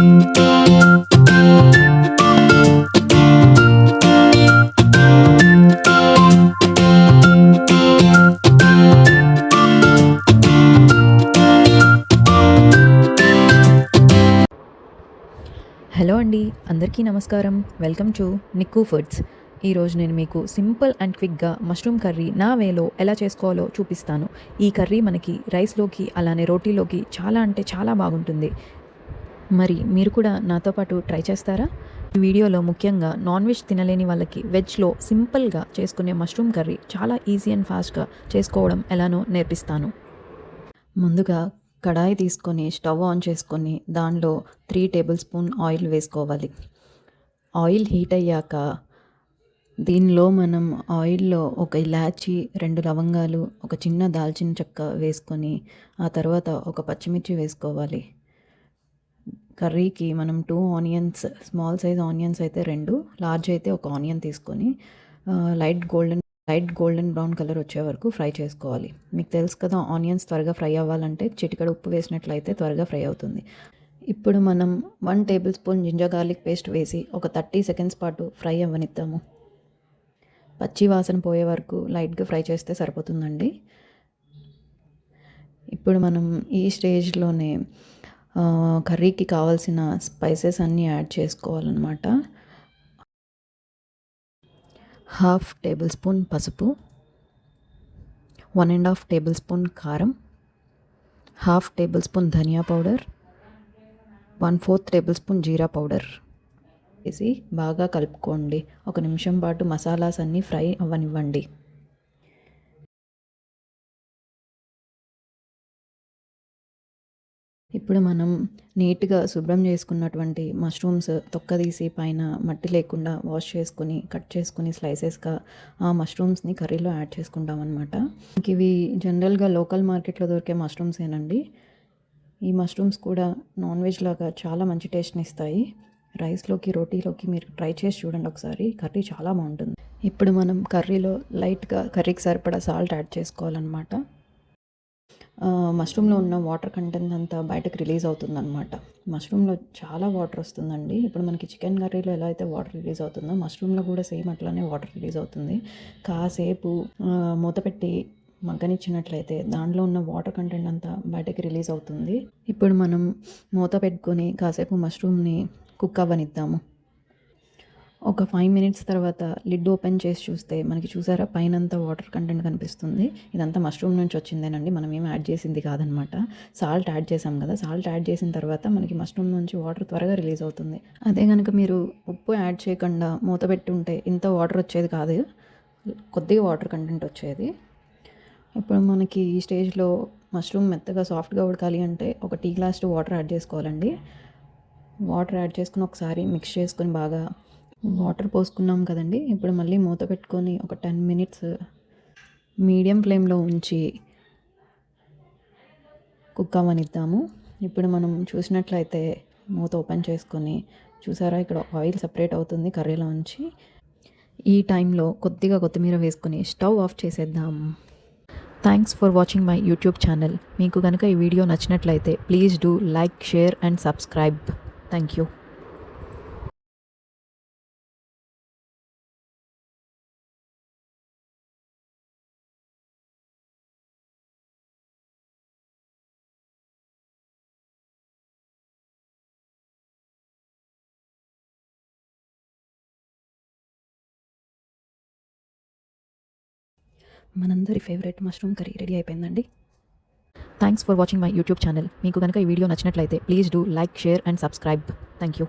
Hello అండి, అందరికీ నమస్కారం. Welcome to Nikku foods. ఈరోజు నేను మీకు సింపుల్ అండ్ క్విక్గా మష్రూమ్ కర్రీ నా వేలో ఎలా చేసుకోవాలో చూపిస్తాను. ఈ కర్రీ మనకి రైస్లోకి అలానే రోటీలోకి చాలా అంటే చాలా బాగుంటుంది. మరి మీరు కూడా నాతో పాటు ట్రై చేస్తారా? ఈ వీడియోలో ముఖ్యంగా నాన్ వెజ్ తినలేని వాళ్ళకి వెజ్లో సింపుల్గా చేసుకునే మష్రూమ్ కర్రీ చాలా ఈజీ అండ్ ఫాస్ట్గా చేసుకోవడం ఎలానో నేర్పిస్తాను. ముందుగా కడాయి తీసుకొని స్టవ్ ఆన్ చేసుకొని దానిలో 3 టేబుల్ స్పూన్ ఆయిల్ వేసుకోవాలి. ఆయిల్ హీట్ అయ్యాక దీనిలో మనం ఆయిల్లో ఒక ఇలాచీ, 2 లవంగాలు, ఒక చిన్న దాల్చిన చెక్క వేసుకొని ఆ తర్వాత ఒక పచ్చిమిర్చి వేసుకోవాలి. కర్రీకి మనం 2 ఆనియన్స్, స్మాల్ సైజ్ ఆనియన్స్ అయితే 2, లార్జ్ అయితే ఒక ఆనియన్ తీసుకొని లైట్ గోల్డెన్ బ్రౌన్ కలర్ వచ్చే వరకు ఫ్రై చేసుకోవాలి. మీకు తెలుసు కదా, ఆనియన్స్ త్వరగా ఫ్రై అవ్వాలంటే చిటికెడు ఉప్పు వేసినట్లయితే త్వరగా ఫ్రై అవుతుంది. ఇప్పుడు మనం 1 tablespoon ginger garlic paste వేసి ఒక 30 సెకండ్స్ పాటు ఫ్రై అవ్వనిద్దాము. పచ్చి వాసన పోయే వరకు లైట్గా ఫ్రై చేస్తే సరిపోతుందండి. ఇప్పుడు మనం ఈ స్టేజ్లోనే కర్రీకి కావాల్సిన స్పైసెస్ అన్నీ యాడ్ చేసుకోవాలన్నమాట. 1/2 టేబుల్ స్పూన్ పసుపు, 1.5 టేబుల్ స్పూన్ కారం, 1/2 టేబుల్ స్పూన్ ధనియా పౌడర్, 1/4 టేబుల్ స్పూన్ జీరా పౌడర్ వేసి బాగా కలుపుకోండి. 1 నిమిషం పాటు మసాలాస్ అన్నీ ఫ్రై అవ్వనివ్వండి. ఇప్పుడు మనం నీట్గా శుభ్రం చేసుకున్నటువంటి మష్రూమ్స్ తొక్క తీసి పైన మట్టి లేకుండా వాష్ చేసుకుని కట్ చేసుకుని స్లైసెస్గా ఆ మష్రూమ్స్ని కర్రీలో యాడ్ చేసుకుంటాం అనమాట. ఇవి జనరల్గా లోకల్ మార్కెట్లో దొరికే మష్రూమ్సేనండి. ఈ మష్రూమ్స్ కూడా నాన్ వెజ్ లాగా చాలా మంచి టేస్ట్ని ఇస్తాయి. రైస్లోకి, రోటీలోకి మీరు ట్రై చేసి చూడండి ఒకసారి. కర్రీ చాలా బాగుంటుంది. ఇప్పుడు మనం కర్రీలో లైట్గా కర్రీకి సరిపడా సాల్ట్ యాడ్ చేసుకోవాలన్నమాట. మష్రూమ్లో ఉన్న వాటర్ కంటెంట్ అంతా బయటకు రిలీజ్ అవుతుందన్నమాట. మష్రూమ్లో చాలా వాటర్ వస్తుందండి. ఇప్పుడు మనకి చికెన్ కర్రీలో ఎలా అయితే వాటర్ రిలీజ్ అవుతుందో మష్రూమ్లో కూడా సేమ్ అట్లానే వాటర్ రిలీజ్ అవుతుంది. కాసేపు మూత పెట్టి మగ్గనిచ్చినట్లయితే దాంట్లో ఉన్న వాటర్ కంటెంట్ అంతా బయటకి రిలీజ్ అవుతుంది. ఇప్పుడు మనం మూత పెట్టుకొని కాసేపు మష్రూమ్ని కుక్ అవ్వనిద్దాము. ఒక 5 మినిట్స్ తర్వాత లిడ్ ఓపెన్ చేసి చూస్తే మనకి చూసారా పైనంతా వాటర్ కంటెంట్ కనిపిస్తుంది. ఇదంతా మష్రూమ్ నుంచి వచ్చిందేనండి, మనం ఏం యాడ్ చేసింది కాదనమాట. సాల్ట్ యాడ్ చేసాం కదా, సాల్ట్ యాడ్ చేసిన తర్వాత మనకి మష్రూమ్ నుంచి వాటర్ త్వరగా రిలీజ్ అవుతుంది. అదే కనుక మీరు ఉప్పు యాడ్ చేయకుండా మూత పెట్టి ఉంటే ఇంత వాటర్ వచ్చేది కాదు, కొద్దిగా వాటర్ కంటెంట్ వచ్చేది. ఇప్పుడు మనకి ఈ స్టేజ్లో మష్రూమ్ మెత్తగా సాఫ్ట్గా ఉడకాలి అంటే ఒక టీ గ్లాస్ వాటర్ యాడ్ చేసుకోవాలండి. వాటర్ యాడ్ చేసుకుని ఒకసారి మిక్స్ చేసుకొని బాగా వాటర్ పోసుకున్నాం కదండి. ఇప్పుడు మళ్ళీ మూత పెట్టుకొని ఒక 10 మినిట్స్ మీడియం ఫ్లేమ్లో ఉంచి కుక్ అవ్వనిద్దాము. ఇప్పుడు మనం చూసినట్లయితే మూత ఓపెన్ చేసుకొని చూసారా, ఇక్కడ ఆయిల్ సపరేట్ అవుతుంది కర్రీలో నుంచి. ఈ టైంలో కొద్దిగా కొత్తిమీర వేసుకొని స్టవ్ ఆఫ్ చేసేద్దాం. Thanks for watching my YouTube channel. మీకు కనుక ఈ వీడియో నచ్చినట్లయితే please do like, share and subscribe. Thank you. మనందరి ఫేవరెట్ మష్రూమ్ కర్రీ రెడీ అయిపోయిందండి. Thanks for watching my YouTube channel. మీకు కనుక ఈ వీడియో నచ్చినట్లయితే please do like, share and subscribe. Thank you.